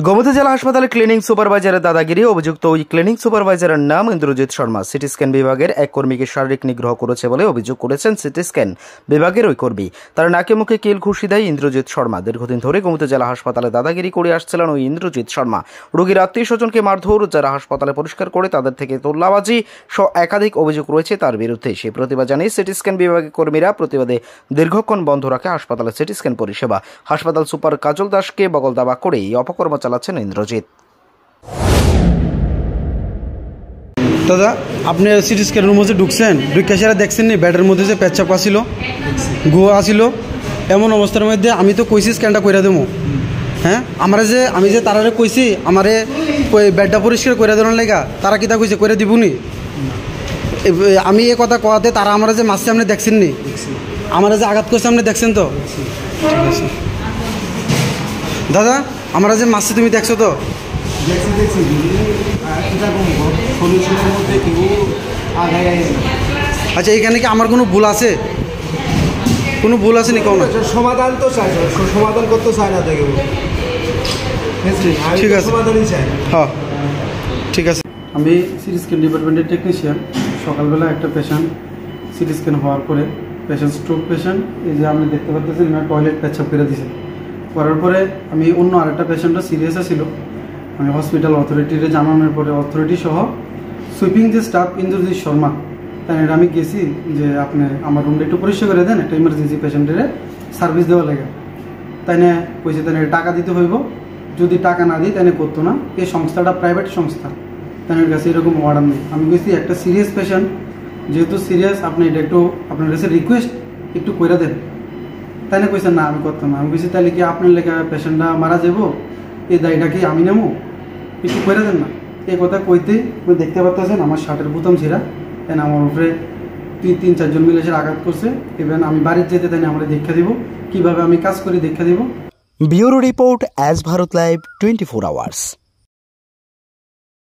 গোমতী জেলা হাসপাতালে ক্লিনিং সুপারভাইজারের দাদাগিরি। অভিযুক্ত ওই ক্লিনিং সুপারভাইজারের নাম ইন্দ্রজিৎ শর্মা। সিটি স্ক্যান বিভাগের এক কর্মীকে শারীরিক নিগ্রহ করেছে বলে অভিযোগ করেছেন সিটি স্ক্যান বিভাগের ওই কর্মী। তার নাকে মুখে কিল ঘুষি দেয় ইন্দ্রজিৎ শর্মা। দীর্ঘদিন ধরে গোমতী জেলা হাসপাতালে দাদাগিরি করে আসছিলেন ওই ইন্দ্রজিৎ শর্মা। রোগীর আত্মীয় স্বজনকে মারধর, যারা হাসপাতালে পরিষ্কার করে তাদের থেকে তোল্লাবাজি সহ একাধিক অভিযোগ রয়েছে তার বিরুদ্ধে। সেই প্রতিবাদ জানিয়ে সিটি স্ক্যান বিভাগের কর্মীরা প্রতিবাদে দীর্ঘক্ষণ বন্ধ রাখে হাসপাতালের সিটি স্ক্যান পরিষেবা। হাসপাতাল সুপার কাজল দাসকে বগল দাবা করে এই অপকর্ম চালাচ্ছেন ইন্দ্রজিৎ। দাদা, আপনি সিটি স্ক্যানের মধ্যে ঢুকছেন, ঢুকে সেরা দেখছেন নি ব্যাডের মধ্যে যে পেচ্ছাপ আসিল, গুয়া আসিল। এমন অবস্থার মধ্যে আমি তো কইছি স্ক্যানটা করে দেবো। হ্যাঁ, আমি যে তারারে কইছি আমারে ব্যাডটা পরিষ্কার করে দেওয়ার লেগা, তারা কিতা কইছে করে দিবনি। আমি এ কথা কওয়াতে তারা আমার যে মাসে আপনি দেখছেন নি, আমার যে আঘাত করছে আপনি দেখছেন তো? ঠিক আছে দাদা, আমরা যে মাসে তুমি দেখছো তো? আচ্ছা, এখানে কি আমার কোনো ভুল আছে? কোনো ভুল আছে নি? কোন সমাধান তো চাই, সমাধান করতে চায় না দেখে। ঠিক আছে, সমাধানই চাই। হ্যাঁ ঠিক আছে। আমি সিটি স্ক্যান ডিপার্টমেন্টের টেকনিশিয়ান। সকালবেলা একটা পেশেন্ট সিটি স্ক্যান হওয়ার পরে, পেশেন্ট স্ট্রোক পেশেন্ট, এই যে আপনি দেখতে পাচ্ছেন টয়লেট পেচ্ছাপ করে দিয়েছে। করার পরে আমি অন্য আরেকটা পেশেন্টও সিরিয়াস ছিল, আমি হসপিটাল অথরিটিতে জানানোর পরে অথরিটি সহ সুইপিং যে স্টাফ ইন্দ্রজিৎ শর্মা, তাই আমি গেছি যে আপনি আমার রুমটা একটু পরিষ্কার করে দেন, একটা ইমার্জেন্সি পেশেন্টের সার্ভিস দেওয়া লাগে। তাই না কইছে তাই টাকা দিতে হইব, যদি টাকা না দিই তাই করতো না। এই সংস্থাটা প্রাইভেট সংস্থা, তাই কাছে এরকম অর্ডার নেই। আমি কইছি একটা সিরিয়াস পেশেন্ট, যেহেতু সিরিয়াস, আপনি এটা একটু আপনার কাছে রিকোয়েস্ট একটু করে দেন। তাই না কইছেন না আমি করতাম না। আমি কইছি তাহলে কি আপনার লেখা পেশেন্টটা মারা যাবো, এই দায়টা কি আমি নেবো? একটু করে দেন না। এই কথা কইতে দেখতে পাচ্ছেন আমার শার্টের বোতাম ছিঁড়া, তাই আমার উপরে 3-4 জন মিলে এসে আঘাত করছে। ইভেন আমি বাড়ির যেতে তাই আমরা দেখা দিব, কিভাবে আমি কাজ করি দেখা দিব। Bureau report, S Bharat live 24 hours.